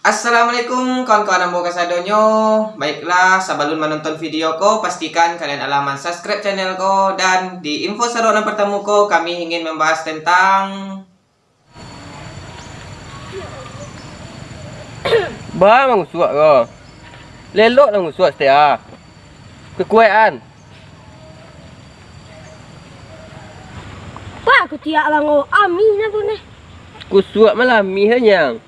Assalamualaikum kawan-kawan ambo kasadonyo. Baiklah, sebelum menonton video ko, pastikan kalian alaman subscribe channel ko. Dan di info saronan pertemu ko, kami ingin membahas tentang Ba mang suak ke? Lelok lah suak setia. Kekuatan. Wah, aku tiak lango amin apa nih? Ku suak malam mi hanya.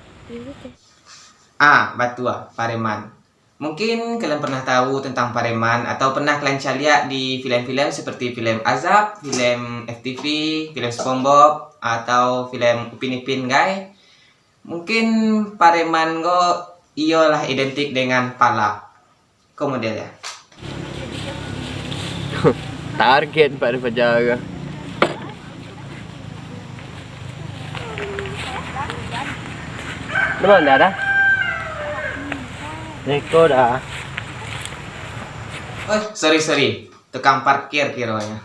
Batua, Pareman. Mungkin kalian pernah tahu tentang Pareman atau pernah kalian lihat di film-film seperti film Azab, film FTV, film SpongeBob atau film Upin Ipin, guys. Mungkin Pareman go ialah identik dengan pala. Kau modelnya. Target pada penjaga. Mana dah? Neko dah. Oh, sorry. Tukang parkir kiranya.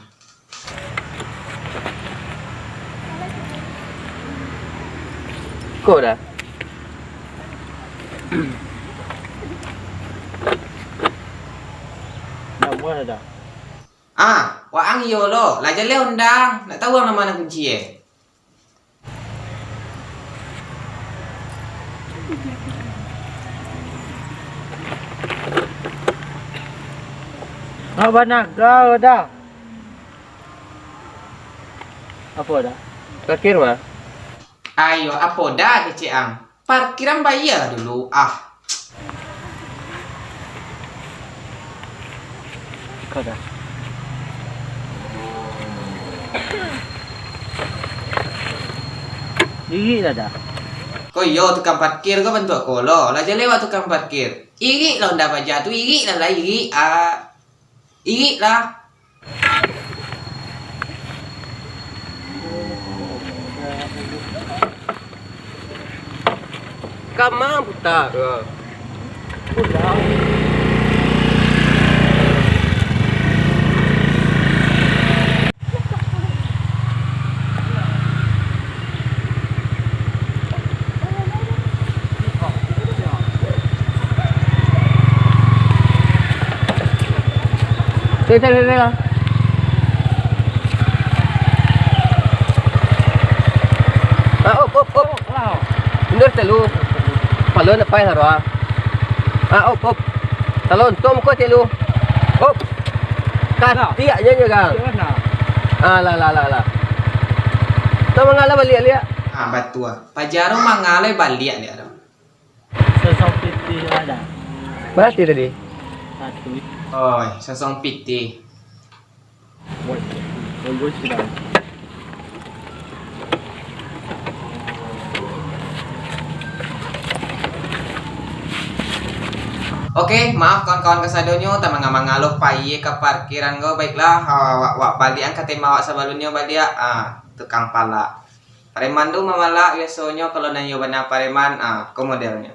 Kau dah. Dah mana dah? Waang iyo lo. Lah jale undang. Nak tahu nama mana kunci ya? Apa nak kau dah? Apa dah? Parkir mah? Ayo, apa dah keciang? Parkiran bayar dulu. Kau dah. Iri dah. Kau yo tukang parkir kau bantu aku lo. Lah jale wa tukang parkir. Iri lo ndak baca tu iri lah iri. Iri lah. Kamang putar ke? Putar. Đây là. Op. Bener telu. Palon apa ya roa? Op. Talon tom ko telu. Op. Kati aja nya gang. Lah. Tom ngala balik lihat. Batua. Pajaro mangale balik dia dong. Sosok piti ada. Berarti tadi. Oh, sosong piti. Oke, maaf kawan-kawan kasadonyo, tamang ngalok paye ke parkiran go. Baiklah, wak balian katema wak sabalunyo balia. Tukang pala. Pareman tu mamala biasanya kalau nanyo bana pareman, ko modelnya.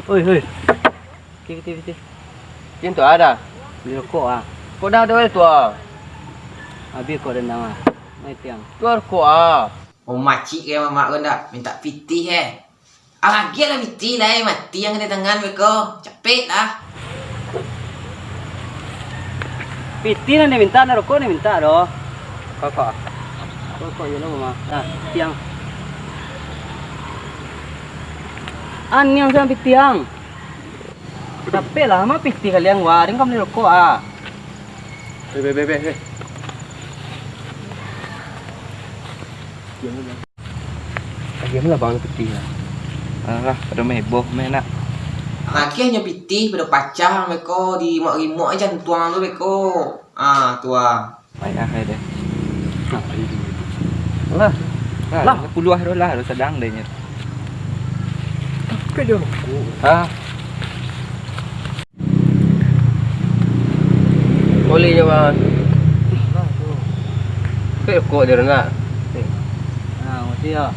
Oi. Kiti. Yang tu ada. Beli rokok Kau dah ada tu Habis kau rendang Mai tiang. Tu rokok Oh, makcik ya mama ko ndak minta piti lagi lah piti lah mati yang di tangan beko. Capek lah. Piti na minta na rokok ni minta do. Kok yun mama. Tiang. Yang sama pitiang. Capek lah mah piti kalian waring kamu ni rokok Be. Diam lah bang piti lah. Pada meboh nak. Lagi hanya piti pada pacah beko di mak aja tuang tu beko. Tua. Payah deh. Lah. Puluh lah sedang deh nya. Ke dia rokok. Boleh je bang. Ke rokok dia enggak? Mesti ya.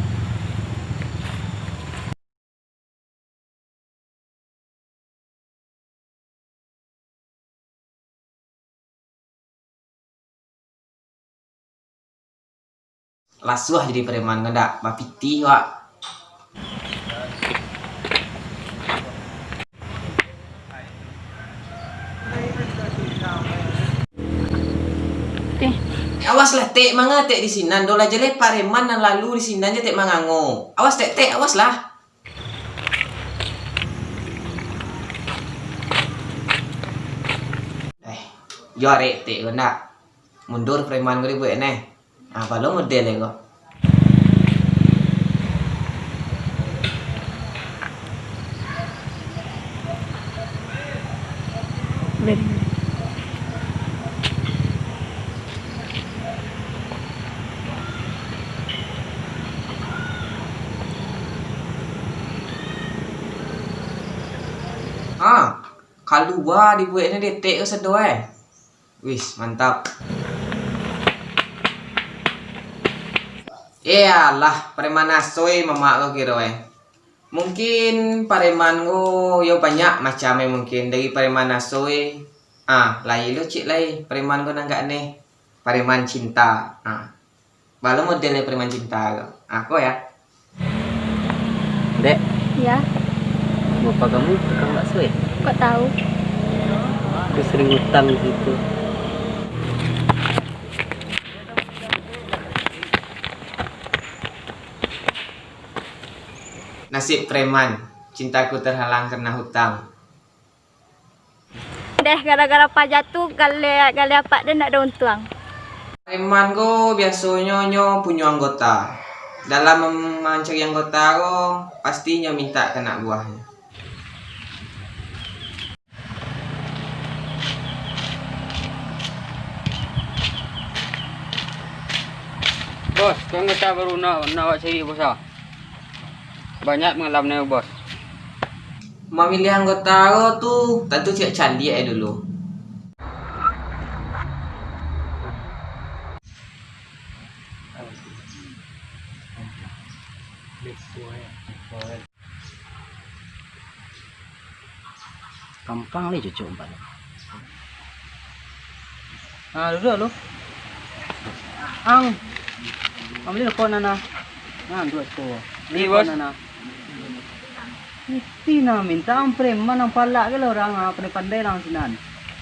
lasuah jadi preman nggak bapiti wak. Teh. Awas lah tek manga tek di sinan dola jele pareman nan lalu di sinan je tek mangango. Awas tek awas lah. Yo arek tek ko nak. Mundur preman ko dibuat neh. Ah balong model ko. Ah, kalua dibuatnya detek ke sedo Wis, mantap. Iyalah, preman asoy mama ko kira Mungkin pareman ko yo banyak macamnya mungkin dari pareman asoy. Ah, lai lo cik lai preman ko nang nih. Pareman cinta. Ah. Balo modelnya preman cinta ko. Aku ya. Dek, Ya, bapak kamu tukang bakso ya? kok tahu? Aku sering utang di situ. Nasib preman, cintaku terhalang karena hutang. Deh, gara-gara pajak tuh gale apa dia nak ada untung. Preman ko biasanya nyo punya anggota. Dalam mencari anggota ko pastinya minta kena buahnya. Bos, kau nggak baru nak cari bos ah? Banyak pengalaman bos. Memilih anggota ko tuh tentu cek candi dulu. Gampang nih cucu umpan. Ah, dulu. Ang, ambil ko na. Nah, dua ko. Ni bos. Hindi na minta ang preman ang pala ka orang pandai lang sinan.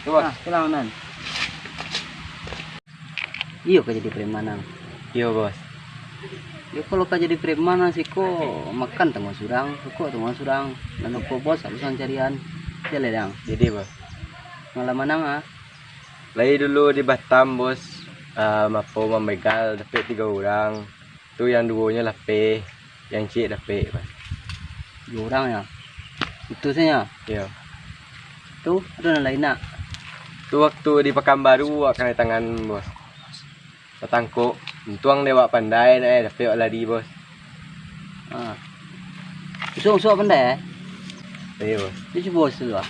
Bos, kailangan. Iyo ka jadi premanan. Iyo bos. Yo kalau ka jadi premanan sih ko makan tengah surang, ko tengah surang. Lalu ko bos halusan carian. Jale dang. Jadi bos, Pengalaman nang ah. lagi dulu di Batam bos, mapo memegal dapat 3 orang. Tuh yang duanya lape, yang cik dapat bos. 2 orang ya. Itu saja. Ya. Tuh ada yang lain nak. Tuh waktu di Pekanbaru akan tangan bos. Tatangko, tuang dewa pandai dapat lari bos. Ah. Usuk pandai eh. Iya bos. Itu bos tu ah.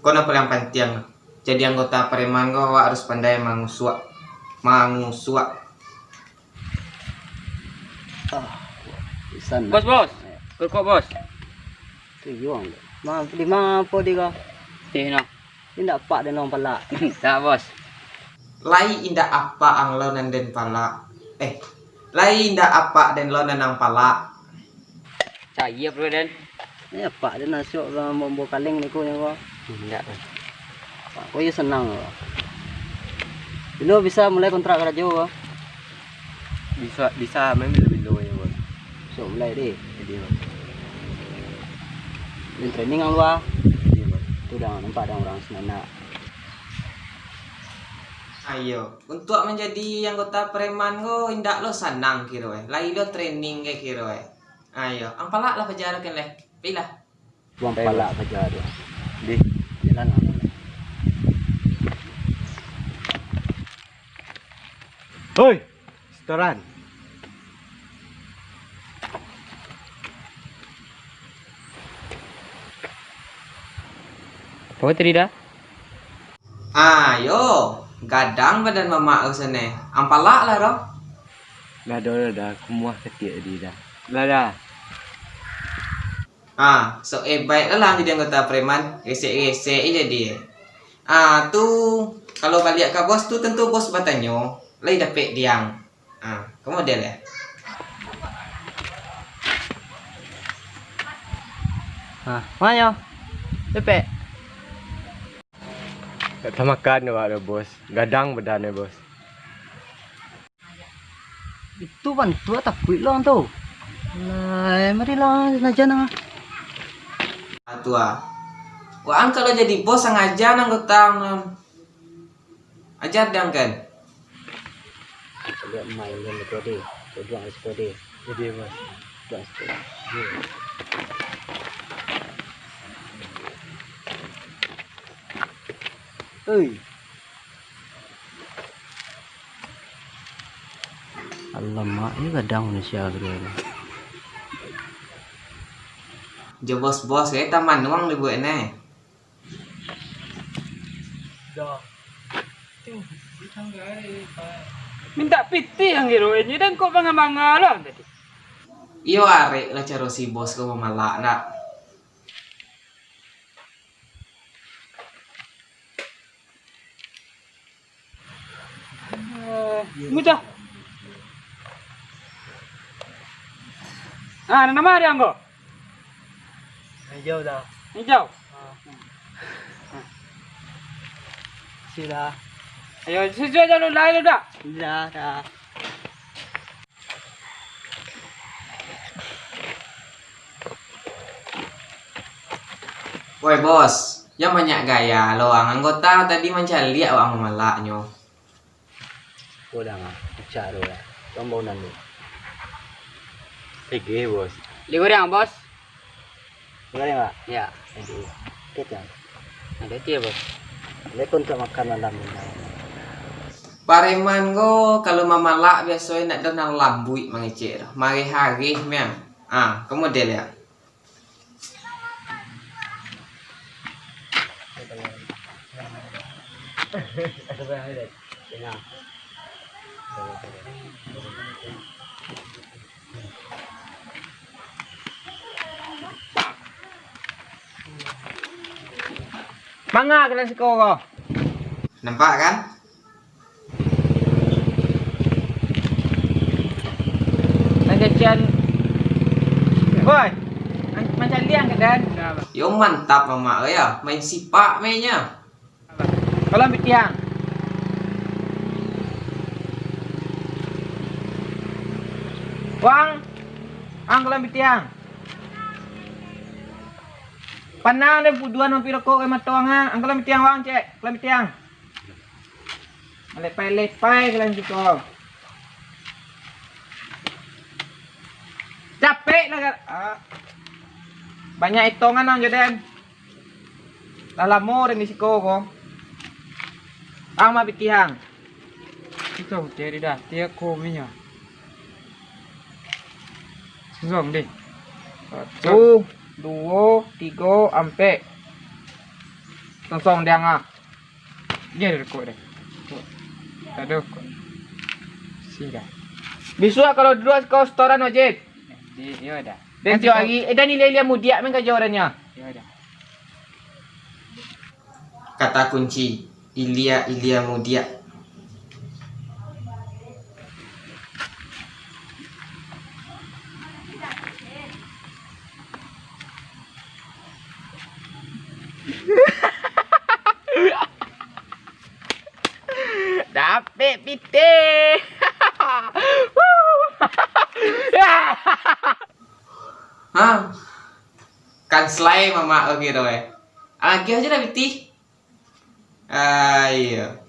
Kau nak yang penting. Jadi anggota preman ko harus pandai mangusua. Isan. Bos. Kok bos? Tu juang. Di mana apa dia? Teh nak. Tidak pak dan orang pala. Tak bos. Lai indah apa ang lo nanden pala. Lai indah apa dan lo nanang pala. Saya bro dan. Ya pak dan nasuk mau kaleng ni ko ni ko. Tidak. Aku ya senang. Dulu bisa mulai kontrak kerja ko. Bisa main bilo ya bos. So mulai deh. Jadi bos. Dan training ang luar. Iya bos. Tu dah nampak ada orang senana. Ayo, untuk menjadi anggota preman ko indak lo sanang kira Lai lo training ke kira Ayo, ang pala lah pajaran kan leh. Pilah. Buang pala kerja dia. Di. Jalan lah. Hoi, setoran. Kau tidak? Ayo, gadang badan mama ko sana. Ang pala lah ro. Dah, kumuah ketiak di dah. Dah. So baik lah jadi anggota preman. Gesek-gesek aja dia. Tu kalau balik ke bos tu tentu bos bertanya, lai dapat diang. Kamu model ya. Mana? Lepek. Tak makan awak dah bos. Gadang badannya bos. Itu bantu tak kuit long tu. Lah, mari lah najan ah. Tua. Wah, kalau jadi bos sengaja nang gotang. Ajar dang kan. Dia main dengan kode. Dia kode. Jadi bos. Dia kode. Oi. Alamak, ini kadang Malaysia gitu. Jo bos-bos ya taman uang libu ene. Minta piti yang hero ini dan kok bangga-bangga lah tadi. Iyo arek lah cara si bos ko mamalak nak. Mudah. Nama dia anggo. Hijau dah. Hijau. Sila. Ayo, sejauh jalur lain udah. Dah. Woi bos, yang banyak gaya lo anggota tadi mencari awak mamalaknya. Udah ngah. Cak dulu lah. Tombonan dulu. Ege bos. Ligur yang bos. Boleh enggak? Ya. Jadi, kita. Ada dia bos. Lekon untuk makan malam ini. Pareman go kalau mamalak biasanya nak donang lambui mengecek. Mari hari memang. Kamu model ya. Mangga kalian sekolah. Nampak kan? Nantian. Boy. Macam liang ke dan. Yo mantap mama ya, main sipak mainnya. Kalau ambil tiang. Wang. Kalau ambil tiang. Panang dan puduan mampi rokok ke mata wang ang kalau ambil tiang wang cek, kalau ambil tiang. Lepai-lepai kalian juga. Capek lah kan. Banyak hitungan ang jodan. Lalamo rin isiko ko. Ang mabitihang. Ito, jadi dah. Tiyak ko minyak. Susong deh. 1, 2, 3, ampe. Song dia ngah. Dia ada rekod deh. Tak ada rekod. Sida. Bisu kalau dulu kau setoran wajib. Ya dah. Dan tiap hari dan nilai-nilai mudiak men kerja orangnya. Ya dah. Kata kunci Ilya Mudia. Dapat pite. Kan selai mama oke doh eh. Lagi aja dah biti. Iya.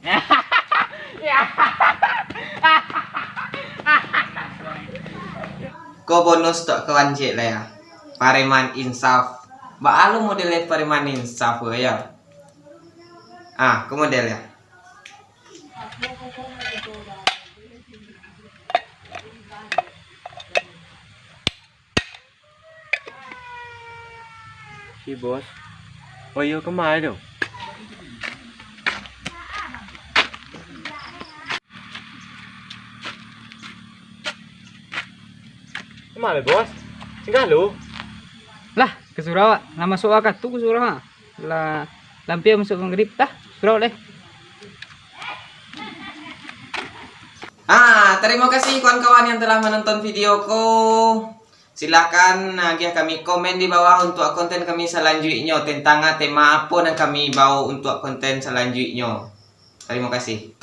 Ko bonus tok kawan cek lah ya. Pareman insaf. Ba alu modelnya pareman insaf ya. Ke model ya. Si bos. Oh iya kemana tuh? Kemana bos? Singgah lu? Lah, ke Sarawak. Lah masuk akad tu ke Sarawak. Lah lampir masuk maghrib dah. Scroll deh. Terima kasih kawan-kawan yang telah menonton videoku. Silakan kami komen di bawah untuk konten kami selanjutnya tentang tema apa yang kami bawa untuk konten selanjutnya. Terima kasih.